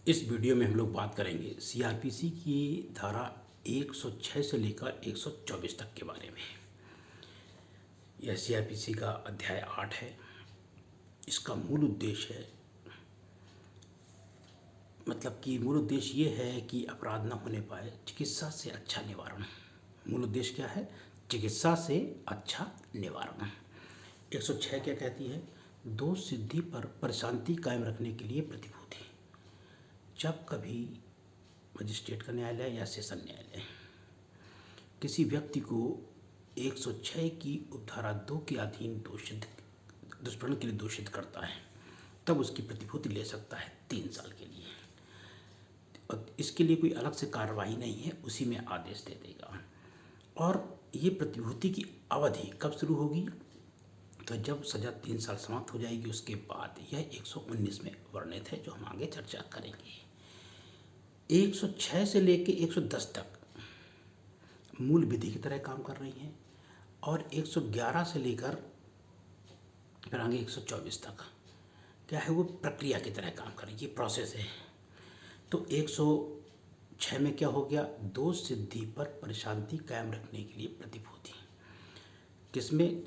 इस वीडियो में हम लोग बात करेंगे सीआरपीसी की धारा 106 से लेकर 124 तक के बारे में। यह सीआरपीसी का अध्याय 8 है। इसका मूल उद्देश्य है मूल उद्देश्य ये है कि अपराध न होने पाए, चिकित्सा से अच्छा निवारण। मूल उद्देश्य क्या है? चिकित्सा से अच्छा निवारण। 106 क्या कहती है? दोष सिद्धि पर प्रशांति कायम रखने के लिए प्रतिभूति। जब कभी मजिस्ट्रेट का न्यायालय या सेशन न्यायालय किसी व्यक्ति को 106 की उपधारा 2 के अधीन दुष्कर्म के लिए दोषित करता है, तब उसकी प्रतिभूति ले सकता है 3 साल के लिए। और इसके लिए कोई अलग से कार्रवाई नहीं है, उसी में आदेश दे देगा। और ये प्रतिभूति की अवधि कब शुरू होगी? तो जब सज़ा 3 साल समाप्त हो जाएगी, उसके बाद। यह 119 में वर्णित है, जो हम आगे चर्चा करेंगे। 106 से लेकर 110 तक मूल विधि की तरह काम कर रही हैं, और 111 से लेकर फिर आगे 124 तक क्या है? वो प्रक्रिया की तरह काम कर रही है, ये प्रोसेस है। तो 106 में क्या हो गया? दोष सिद्धि पर प्रशांति कायम रखने के लिए प्रतिभूति। किसमें?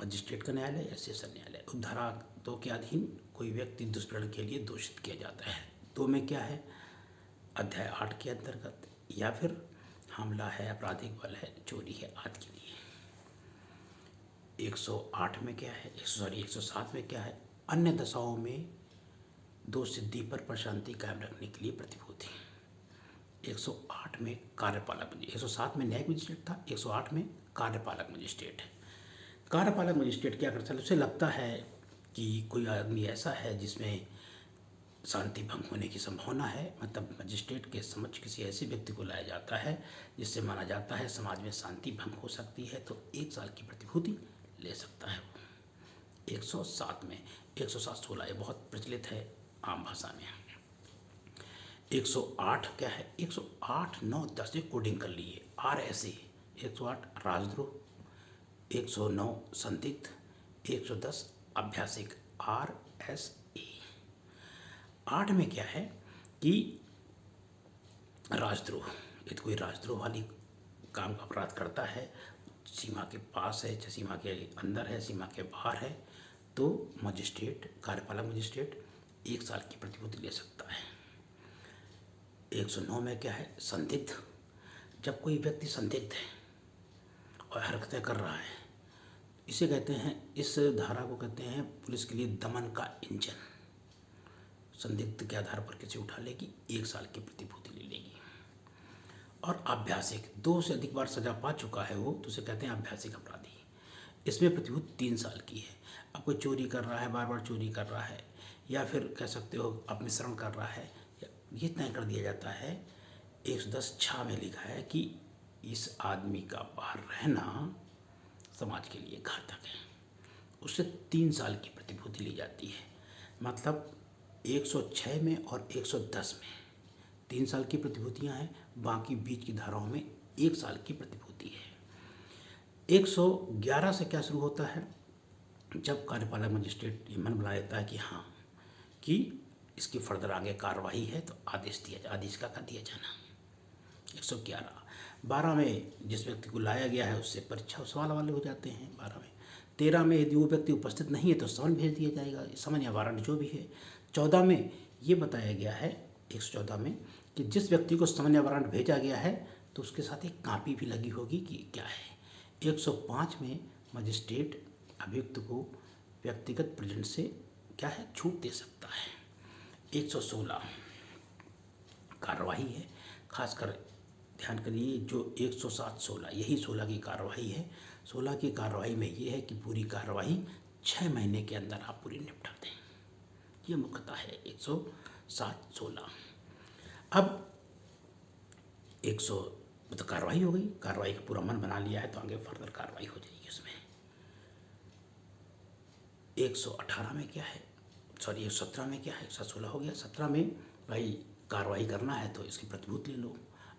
मजिस्ट्रेट का न्यायालय या सेशन न्यायालय। उपधारा 2 के अधीन कोई व्यक्ति दुष्कर्म के लिए दोषित किया जाता है। 2 में क्या है? अध्याय 8 के अंतर्गत, या फिर हमला है, आपराधिक बल है, चोरी है आदि के लिए। 108 में क्या है? 107 में क्या है? अन्य दशाओं में दोष सिद्धि पर प्रशांति कायम रखने के लिए प्रतिभूति। 108 में कार्यपालक मजिस्ट्रेट, 107 में न्यायिक मजिस्ट्रेट था, 108 में कार्यपालक मजिस्ट्रेट है। कार्यपालक मजिस्ट्रेट क्या करता है? उसे लगता है कि कोई आदमी ऐसा है जिसमें शांति भंग होने की संभावना है, मतलब मजिस्ट्रेट के समक्ष किसी ऐसे व्यक्ति को लाया जाता है जिससे माना जाता है समाज में शांति भंग हो सकती है, तो 1 साल की प्रतिभूति ले सकता है वो। 107 में 107-16 ये बहुत प्रचलित है आम भाषा में। 108 क्या है? 108, 9, 10 ये कोडिंग कर लिए। RSA 108 राजद्रोह, 109 संदिग्ध, 110 अभ्यासिक RSA। 8 में क्या है कि राजद्रोह, यदि कोई राजद्रोह वाली काम का अपराध करता है, सीमा के पास है, सीमा के अंदर है, सीमा के बाहर है, तो मजिस्ट्रेट, कार्यपालक मजिस्ट्रेट 1 साल की प्रतिभूति ले सकता है। 109 में क्या है? संदिग्ध। जब कोई व्यक्ति संदिग्ध है और हरकतें कर रहा है, इसे कहते हैं, इस धारा को कहते हैं पुलिस के लिए दमन का इंजन। संदिग्ध के आधार पर किसी उठा लेगी, 1 साल की प्रतिभूति ले लेगी। और अभ्यासिक, 2 से अधिक बार सजा पा चुका है वो, तो उसे कहते हैं अभ्यासिक अपराधी। इसमें प्रतिभूति 3 साल की है। अब कोई चोरी कर रहा है, बार बार चोरी कर रहा है, या फिर कह सकते हो अपमिश्रण कर रहा है, ये तय कर दिया जाता है। 110 में लिखा है कि इस आदमी का बाहर रहना समाज के लिए घातक है, उससे 3 साल की प्रतिभूति ली जाती है। मतलब 106 में और 110 में 3 साल की प्रतिभूतियाँ हैं, बाकी बीच की धाराओं में 1 साल की प्रतिभूति है। 111 से क्या शुरू होता है? जब कार्यपालक मजिस्ट्रेट ये मन बना लेता है कि हाँ, कि इसकी फर्दर आगे कार्रवाई है, तो आदेश का दिया जाना। 111। 12 में जिस व्यक्ति को लाया गया है उससे परीक्षा सवाल वाले हो जाते हैं 12 में। 13 में यदि वो व्यक्ति उपस्थित नहीं है तो समन भेज दिया जाएगा, समन या वारंट जो भी है। 14 में ये बताया गया है, 114 में, कि जिस व्यक्ति को समन या वारंट भेजा गया है तो उसके साथ एक कापी भी लगी होगी कि क्या है। 105 में मजिस्ट्रेट अभियुक्त को व्यक्तिगत प्रेजेंट से क्या है? छूट दे सकता है। 116 कार्रवाई है, खासकर ध्यान करिए, जो 107-16 यही 16 की कार्रवाई है। 16 की कार्रवाई में ये है कि पूरी कार्रवाई 6 महीने के अंदर आप पूरी निपटा दें, ये मुख्यतः है 107-16। अब 100 तो कार्रवाई हो गई, कार्रवाई का पूरा मन बना लिया है, तो आगे फर्दर कार्रवाई हो जाएगी उसमें। 118 में क्या है? 117 में क्या है? 116 हो गया। 17 में भाई कार्रवाई करना है तो इसकी प्रतिभूति ले लो।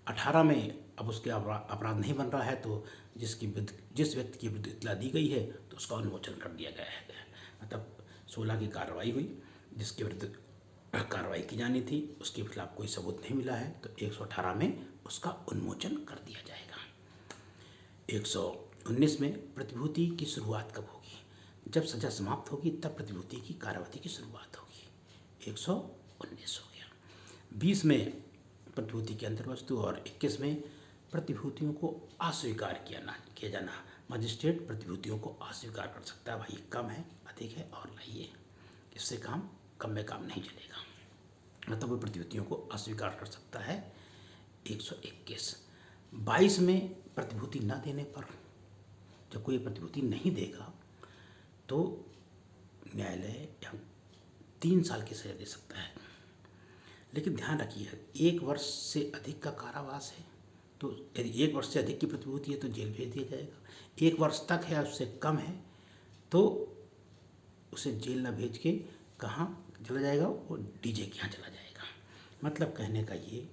18 में अब उसके अपराध नहीं बन रहा है, तो जिस व्यक्ति की विरुद्ध इत्तला दी गई है तो उसका उन्मोचन कर दिया गया है। मतलब 16 की कार्रवाई हुई, जिसके विरुद्ध कार्रवाई की जानी थी, उसके खिलाफ कोई सबूत नहीं मिला है, तो 118 में उसका उन्मोचन कर दिया जाएगा। 119 में प्रतिभूति की शुरुआत कब होगी? जब सजा समाप्त होगी तब प्रतिभूति की कार्रवाई की शुरुआत होगी। 119 हो गया। 20 में प्रतिभूति की अंतर्वस्तु और 21 में प्रतिभूतियों को अस्वीकार किया जाना। मजिस्ट्रेट प्रतिभूतियों को अस्वीकार कर सकता है, भाई कम है, अधिक है और लाइए, इससे काम कम में काम नहीं चलेगा, मतलब वो प्रतिभूतियों को अस्वीकार कर सकता है। 121। 22 में प्रतिभूति न देने पर, जब कोई प्रतिभूति नहीं देगा तो न्यायालय 3 साल की सजा दे सकता है। लेकिन ध्यान रखिए, 1 वर्ष से अधिक का कारावास है तो यदि 1 वर्ष से अधिक की प्रतिभूति है तो जेल भेज दिया जाएगा। 1 वर्ष तक है, उससे कम है तो उसे जेल न भेज के कहाँ चला जाएगा, वो डीजे के यहाँ चला जाएगा। मतलब कहने का ये,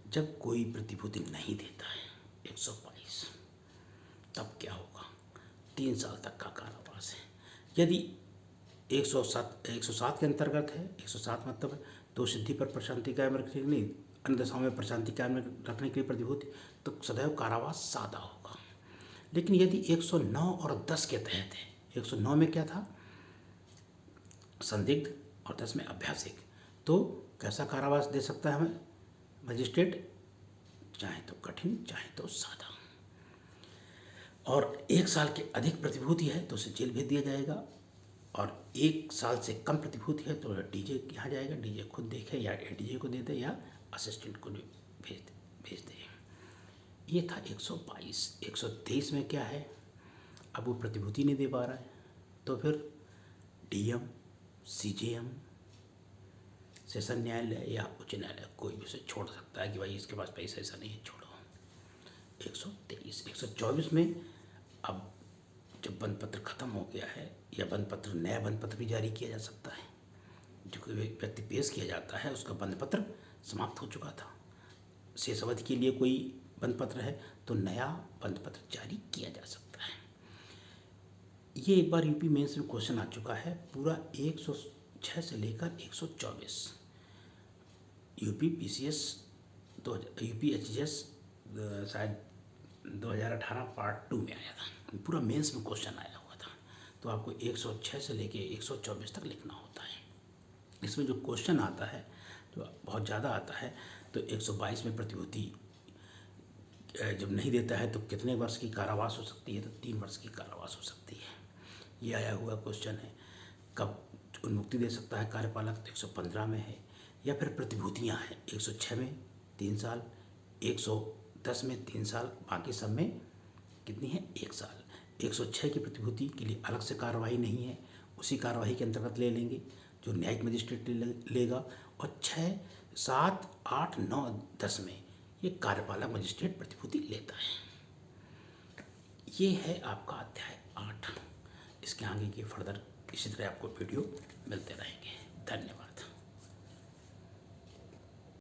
जब कोई प्रतिभूति नहीं देता है 122, तब क्या होगा? 3 साल तक का कारावास है। यदि 107 के अंतर्गत है, 107 मतलब तो सिद्धि पर प्रशांति कायम रखने के लिए, अन्य दशाओं में प्रशांति कायम रखने के लिए प्रतिभूति, तो सदैव कारावास सादा होगा। लेकिन यदि 109 और 10 के तहत है, 109 में क्या था? संदिग्ध और 10 में अभ्यासिक, तो कैसा कारावास दे सकता है हमें मजिस्ट्रेट? चाहे तो कठिन, चाहे तो सादा। और 1 साल के अधिक प्रतिभूति है तो उसे जेल भेज दिया जाएगा, और 1 साल से कम प्रतिभूति है तो डीजे के यहाँ जाएगा, डीजे खुद देखे या एडीजे को दे दे या असिस्टेंट को भेज दे। ये था 122। 123 में क्या है? अब वो प्रतिभूति नहीं दे पा रहा है तो फिर डीएम, सीजेएम, सेशन न्यायालय या उच्च न्यायालय कोई भी उसे छोड़ सकता है कि भाई इसके पास पैसा ऐसा नहीं है, छोड़ो। 123। 124 में अब जब बंद पत्र खत्म हो गया है या बंद पत्र, नया बंद पत्र भी जारी किया जा सकता है, जो कोई व्यक्ति पेश किया जाता है उसका बंद पत्र समाप्त हो चुका था, शेष अवधि के लिए कोई बंद पत्र है तो नया बंद पत्र जारी किया जा सकता है। ये एक बार यूपी मेंस में क्वेश्चन आ चुका है, पूरा 106 से लेकर 124 यूपी पीसीएस, यूपी एचजीएस शायद 2018 पार्ट 2 में आया था, पूरा मेंस में क्वेश्चन आया हुआ था। तो आपको 106 से लेके 124 तक लिखना होता है। इसमें जो क्वेश्चन आता है जो बहुत ज़्यादा आता है, तो 122 में प्रतिभूति जब नहीं देता है तो कितने वर्ष की कारावास हो सकती है? तो 3 वर्ष की कारावास हो सकती है। ये आया हुआ क्वेश्चन है। कब उन्मुक्ति दे सकता है कार्यपालक? तो 115 में है। या फिर प्रतिभूतियाँ हैं 106 में 3 साल, 110 में 3 साल, बाकी सब में कितनी है? 1 साल। 106 की प्रतिभूति के लिए अलग से कार्रवाई नहीं है, उसी कार्रवाई के अंतर्गत ले लेंगे जो न्यायिक मजिस्ट्रेट लेगा। और 6, 7, 8, 9, 10 में ये कार्यपालक मजिस्ट्रेट प्रतिभूति लेता है। ये है आपका अध्याय 8। इसके आगे की फर्दर इसी तरह आपको वीडियो मिलते रहेंगे। धन्यवाद।